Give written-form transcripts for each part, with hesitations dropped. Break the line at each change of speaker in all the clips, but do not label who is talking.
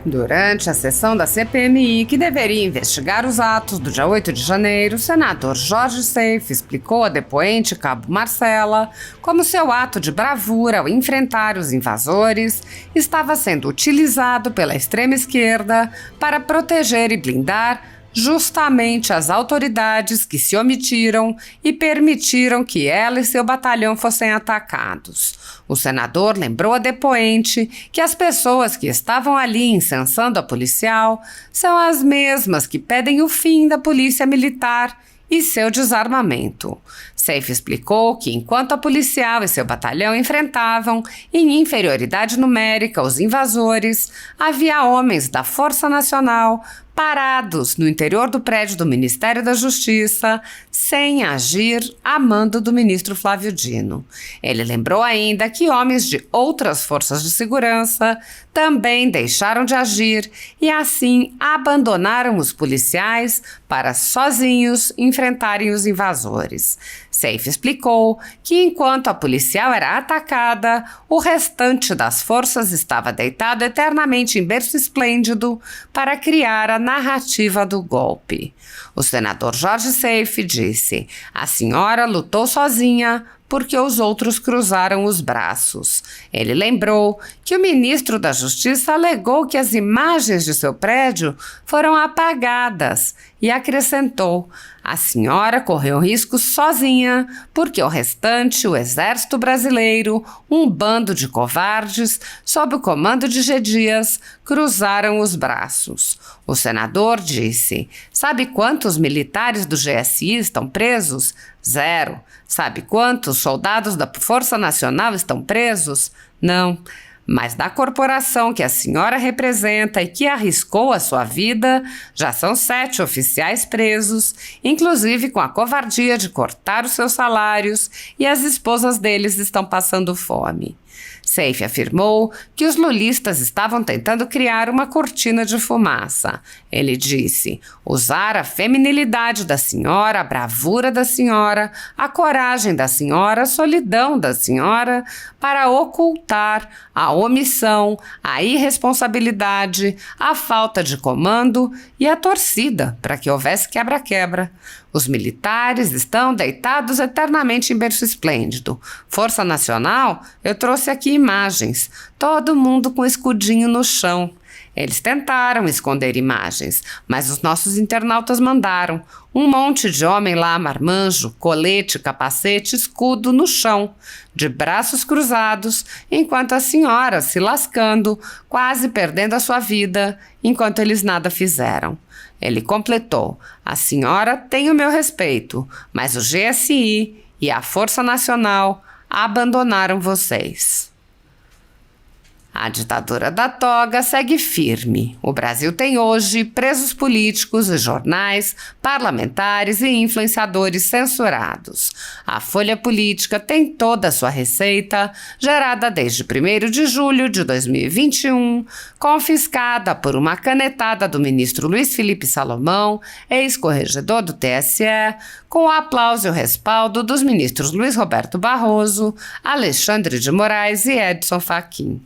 Durante a sessão da CPMI, que deveria investigar os atos do dia 8 de janeiro, o senador Jorge Seife explicou a depoente Cabo Marcela como seu ato de bravura ao enfrentar os invasores estava sendo utilizado pela extrema-esquerda para proteger e blindar justamente as autoridades que se omitiram e permitiram que ela e seu batalhão fossem atacados. O senador lembrou a depoente que as pessoas que estavam ali incensando a policial são as mesmas que pedem o fim da polícia militar e seu desarmamento. Seife explicou que enquanto a policial e seu batalhão enfrentavam, em inferioridade numérica, os invasores, havia homens da Força Nacional parados no interior do prédio do Ministério da Justiça, sem agir a mando do ministro Flávio Dino. Ele lembrou ainda que homens de outras forças de segurança também deixaram de agir e assim abandonaram os policiais para sozinhos enfrentarem os invasores. Seife explicou que enquanto a policial era atacada, o restante das forças estava deitado eternamente em berço esplêndido para criar a narrativa do golpe. O senador Jorge Seife disse: "A senhora lutou sozinha porque os outros cruzaram os braços." Ele lembrou que o ministro da Justiça alegou que as imagens de seu prédio foram apagadas e acrescentou: "A senhora correu risco sozinha porque o restante, o exército brasileiro, um bando de covardes, sob o comando de G. Dias, cruzaram os braços." O senador disse: "Sabe quantos militares do GSI estão presos? 0. Sabe quantos soldados da Força Nacional estão presos? Não. Mas da corporação que a senhora representa e que arriscou a sua vida, já são 7 oficiais presos, inclusive com a covardia de cortar os seus salários, e as esposas deles estão passando fome." Seife afirmou que os lulistas estavam tentando criar uma cortina de fumaça. Ele disse: "Usar a feminilidade da senhora, a bravura da senhora, a coragem da senhora, a solidão da senhora para ocultar a omissão, a irresponsabilidade, a falta de comando e a torcida para que houvesse quebra-quebra. Os militares estão deitados eternamente em berço esplêndido. Força Nacional, eu trouxe aqui imagens. Todo mundo com escudinho no chão. Eles tentaram esconder imagens, mas os nossos internautas mandaram. Um monte de homem lá, marmanjo, colete, capacete, escudo no chão, de braços cruzados, enquanto a senhora se lascando, quase perdendo a sua vida, enquanto eles nada fizeram." Ele completou: "A senhora tem o meu respeito, mas o GSI e a Força Nacional abandonaram vocês." A ditadura da toga segue firme. O Brasil tem hoje presos políticos e jornais, parlamentares e influenciadores censurados. A Folha Política tem toda a sua receita, gerada desde 1º de julho de 2021, confiscada por uma canetada do ministro Luiz Felipe Salomão, ex-corregedor do TSE, com o aplauso e o respaldo dos ministros Luiz Roberto Barroso, Alexandre de Moraes e Edson Fachin.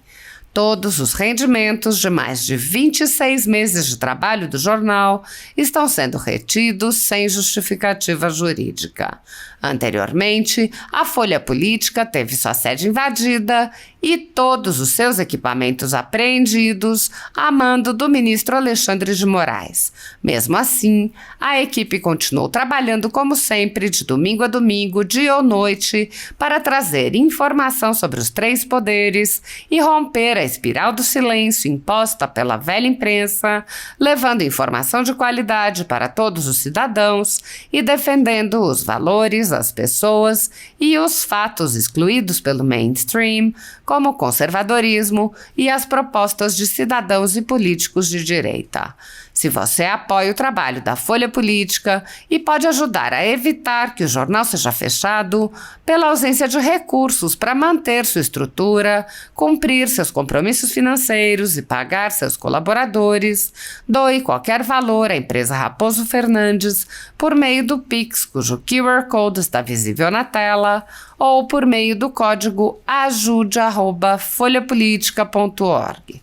Todos os rendimentos de mais de 26 meses de trabalho do jornal estão sendo retidos sem justificativa jurídica. Anteriormente, a Folha Política teve sua sede invadida e todos os seus equipamentos apreendidos a mando do ministro Alexandre de Moraes. Mesmo assim, a equipe continuou trabalhando como sempre, de domingo a domingo, dia ou noite, para trazer informação sobre os 3 poderes e romper a espiral do silêncio imposta pela velha imprensa, levando informação de qualidade para todos os cidadãos e defendendo os valores, as pessoas e os fatos excluídos pelo mainstream, como o conservadorismo e as propostas de cidadãos e políticos de direita. Se você apoia o trabalho da Folha Política e pode ajudar a evitar que o jornal seja fechado pela ausência de recursos para manter sua estrutura, cumprir seus compromissos financeiros e pagar seus colaboradores, doe qualquer valor à empresa Raposo Fernandes por meio do Pix, cujo QR Code está visível na tela, ou por meio do código ajude@folhapolitica.org.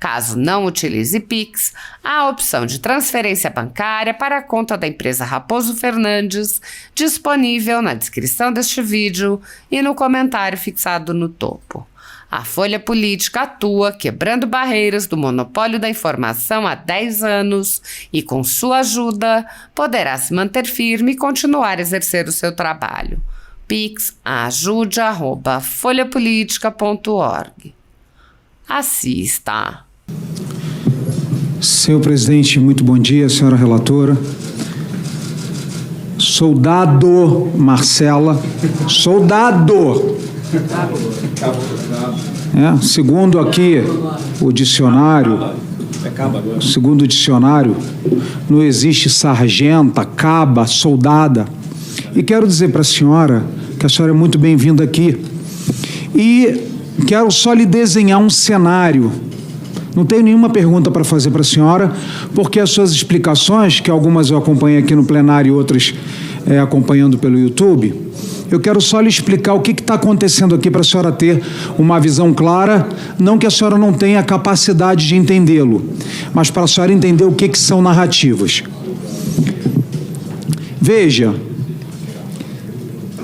Caso não utilize Pix, há a opção de transferência bancária para a conta da empresa Raposo Fernandes, disponível na descrição deste vídeo e no comentário fixado no topo. A Folha Política atua quebrando barreiras do monopólio da informação há 10 anos e, com sua ajuda, poderá se manter firme e continuar a exercer o seu trabalho. Pix ajude@folhapolitica.org. Assista.
Senhor presidente, muito bom dia, senhora relatora. Soldado Marcela, soldado. Segundo aqui o dicionário, não existe sargenta, caba, soldada. E quero dizer para a senhora que a senhora é muito bem-vinda aqui. E quero só lhe desenhar um cenário. Não tenho nenhuma pergunta para fazer para a senhora, porque as suas explicações, que algumas eu acompanhei aqui no plenário e outras acompanhando pelo YouTube, eu quero só lhe explicar o que está acontecendo aqui para a senhora ter uma visão clara, não que a senhora não tenha a capacidade de entendê-lo, mas para a senhora entender o que são narrativas. Veja,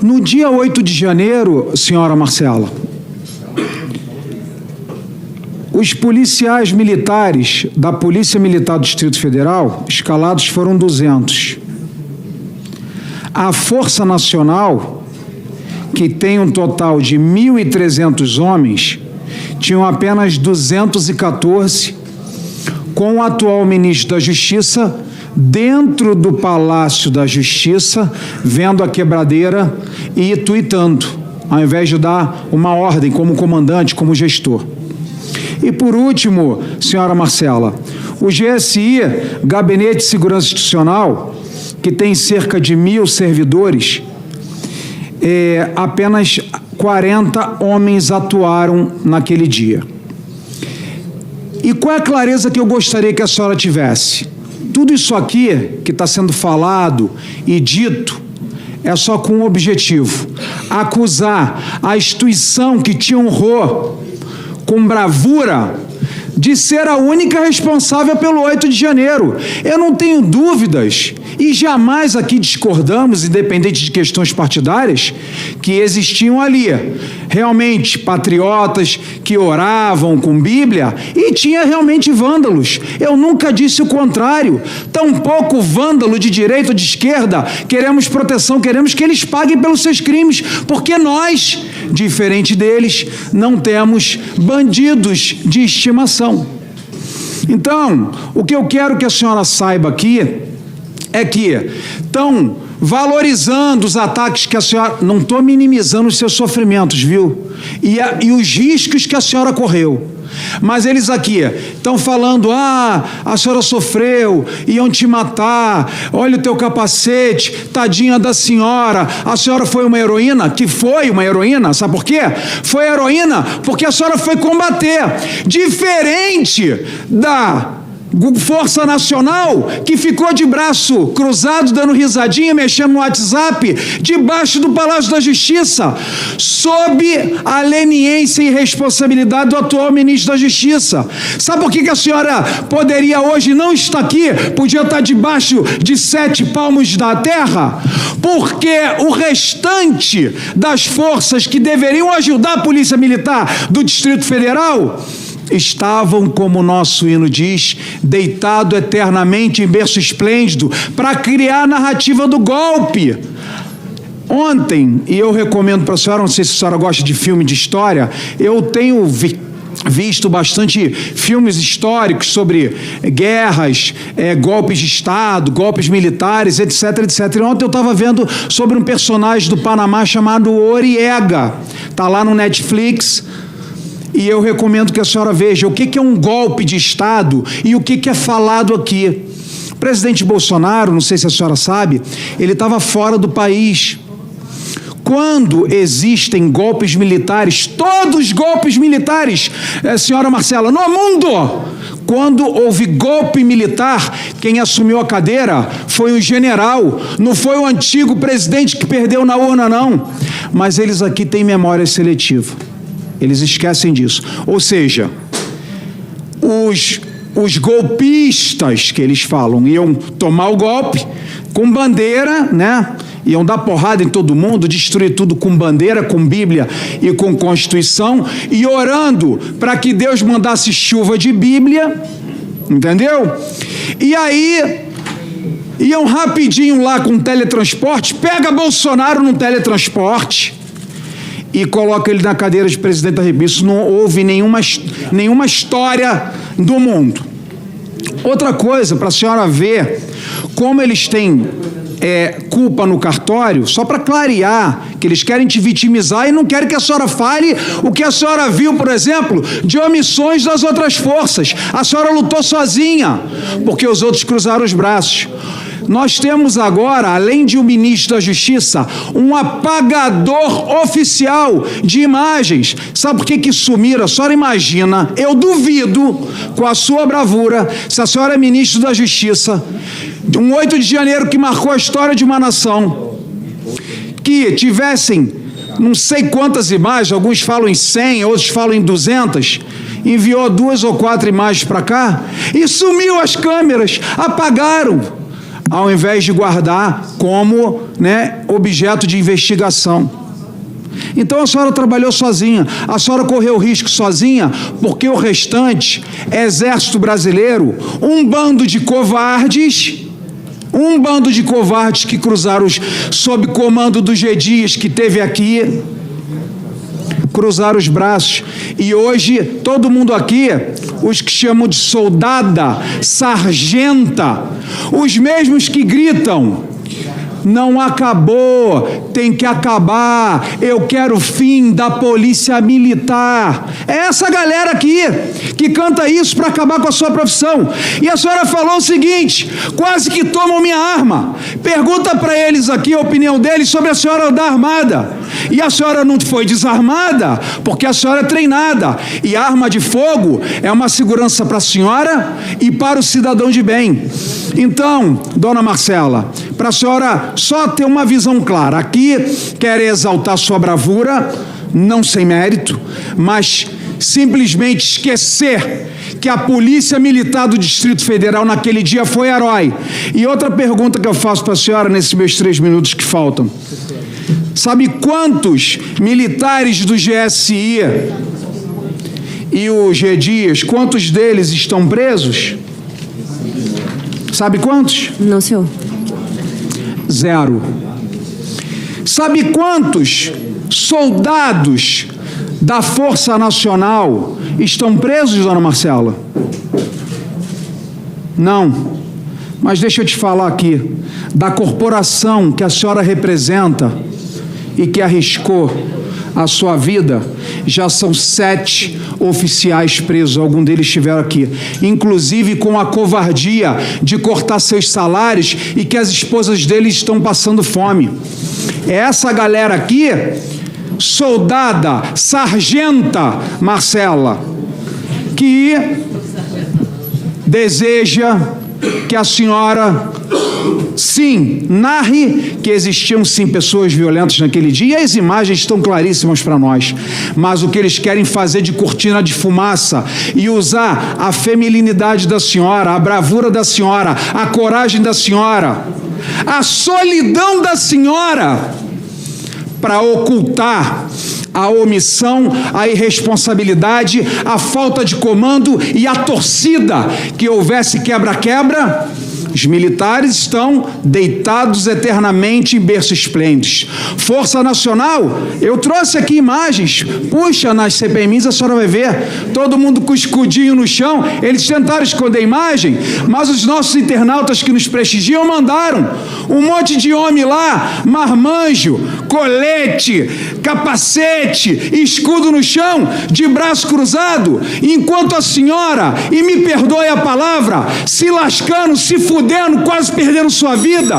no dia 8 de janeiro, senhora Marcela, os policiais militares da Polícia Militar do Distrito Federal, escalados foram 200. A Força Nacional, que tem um total de 1.300 homens, tinham apenas 214, com o atual ministro da Justiça dentro do Palácio da Justiça, vendo a quebradeira e tuitando, ao invés de dar uma ordem como comandante, como gestor. E por último, senhora Marcela, o GSI, Gabinete de Segurança Institucional, que tem cerca de 1.000 servidores, apenas 40 homens atuaram naquele dia. E qual é a clareza que eu gostaria que a senhora tivesse? Tudo isso aqui que está sendo falado e dito é só com um objetivo: acusar a instituição que te honrou com bravura de ser a única responsável pelo 8 de janeiro. Eu não tenho dúvidas, e jamais aqui discordamos, independente de questões partidárias, que existiam ali realmente patriotas que oravam com Bíblia, e tinha realmente vândalos. Eu nunca disse o contrário. Tampouco vândalo de direita ou de esquerda queremos proteção, queremos que eles paguem pelos seus crimes, porque nós, diferente deles, não temos bandidos de estimação. Então, o que eu quero que a senhora saiba aqui é que estão valorizando os ataques que a senhora... Não estou minimizando os seus sofrimentos, viu? E os riscos que a senhora correu. Mas eles aqui estão falando: a senhora sofreu, iam te matar, olha o teu capacete, tadinha da senhora, a senhora foi uma heroína, que foi uma heroína, sabe por quê? Foi heroína porque a senhora foi combater, diferente da Força Nacional, que ficou de braço cruzado, dando risadinha, mexendo no WhatsApp, debaixo do Palácio da Justiça, sob a leniência e responsabilidade do atual ministro da Justiça. Sabe por que a senhora poderia hoje não estar aqui, podia estar debaixo de 7 palmos da terra? Porque o restante das forças que deveriam ajudar a Polícia Militar do Distrito Federal estavam, como o nosso hino diz, deitado eternamente em berço esplêndido para criar a narrativa do golpe. Ontem, e eu recomendo para a senhora, não sei se a senhora gosta de filme de história, eu tenho visto bastante filmes históricos sobre guerras, golpes de Estado, golpes militares, etc, etc. E ontem eu estava vendo sobre um personagem do Panamá chamado Oriega. Está lá no Netflix. E eu recomendo que a senhora veja o que é um golpe de Estado e o que é falado aqui. O presidente Bolsonaro, não sei se a senhora sabe, ele estava fora do país. Quando existem golpes militares, todos golpes militares, senhora Marcela, no mundo, quando houve golpe militar, quem assumiu a cadeira foi o general, não foi o antigo presidente que perdeu na urna, não. Mas eles aqui têm memória seletiva. Eles esquecem disso. Ou seja, o os golpistas, que eles falam, iam tomar o golpe com bandeira, né? Iam dar porrada em todo mundo, destruir tudo com bandeira, com Bíblia e com Constituição, e orando para que Deus mandasse chuva de Bíblia, entendeu? E aí iam rapidinho lá com teletransporte, pega Bolsonaro num teletransporte e coloca ele na cadeira de presidente da República. Isso não houve nenhuma história do mundo. Outra coisa, para a senhora ver como eles têm culpa no cartório, só para clarear, que eles querem te vitimizar e não querem que a senhora fale o que a senhora viu, por exemplo, de omissões das outras forças. A senhora lutou sozinha, porque os outros cruzaram os braços. Nós temos agora, além de um ministro da Justiça, um apagador oficial de imagens. Sabe por que sumiram? A senhora imagina, eu duvido, com a sua bravura, se a senhora é ministro da Justiça, de um 8 de janeiro que marcou a história de uma nação, que tivessem não sei quantas imagens, alguns falam em 100, outros falam em 200, enviou 2 ou 4 imagens para cá e sumiu as câmeras, apagaram, ao invés de guardar como, objeto de investigação. Então a senhora trabalhou sozinha, a senhora correu risco sozinha, porque o restante, exército brasileiro, um bando de covardes que cruzaram sob comando do G. Dias, que teve aqui, cruzaram os braços, e hoje todo mundo aqui, os que chamam de soldada, sargenta, os mesmos que gritam, não acabou, tem que acabar, eu quero o fim da polícia militar. É essa galera aqui que canta isso para acabar com a sua profissão. E a senhora falou o seguinte: quase que tomam minha arma. Pergunta para eles aqui a opinião deles sobre a senhora andar armada. E a senhora não foi desarmada porque a senhora é treinada, e a arma de fogo é uma segurança para a senhora e para o cidadão de bem. Então, dona Marcela, para a senhora só ter uma visão clara, aqui quer exaltar sua bravura, não sem mérito, mas simplesmente esquecer que a Polícia Militar do Distrito Federal naquele dia foi herói. E outra pergunta que eu faço para a senhora nesses meus 3 minutos que faltam: sabe quantos militares do GSI e o G. Dias, quantos deles estão presos? Sabe quantos?
Não, senhor.
0. Sabe quantos soldados da Força Nacional estão presos, dona Marcela? Não. Mas deixa eu te falar aqui, da corporação que a senhora representa e que arriscou a sua vida, já são 7 oficiais presos, algum deles estiveram aqui, inclusive com a covardia de cortar seus salários, e que as esposas deles estão passando fome. É essa galera aqui, soldada, sargenta Marcela, que deseja que a senhora, sim, narre que existiam sim pessoas violentas naquele dia, e as imagens estão claríssimas para nós, mas o que eles querem fazer de cortina de fumaça e usar a feminilidade da senhora, a bravura da senhora, a coragem da senhora, a solidão da senhora, para ocultar a omissão, a irresponsabilidade, a falta de comando e a torcida que houvesse quebra-quebra. Os militares estão deitados eternamente em berços esplêndidos. Força Nacional, eu trouxe aqui imagens, puxa, nas CPMIs a senhora vai ver, todo mundo com o escudinho no chão. Eles tentaram esconder a imagem, mas os nossos internautas que nos prestigiam mandaram um monte de homem lá, marmanjo, colete, capacete, escudo no chão, de braço cruzado, enquanto a senhora, e me perdoe a palavra, se lascando, se fudendo, quase perdendo sua vida,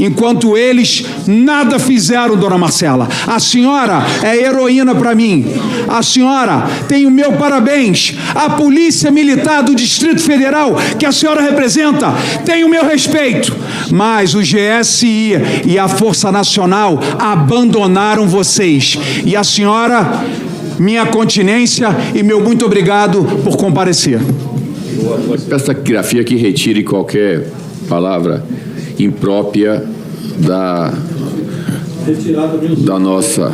enquanto eles nada fizeram, dona Marcela. A senhora é heroína para mim, a senhora tem o meu parabéns. A Polícia Militar do Distrito Federal, que a senhora representa, tem o meu respeito, mas o GSI e a Força Nacional abandonaram vocês, e a senhora, minha continência e meu muito obrigado por comparecer.
Peço à taquigrafia que retire qualquer palavra imprópria da nossa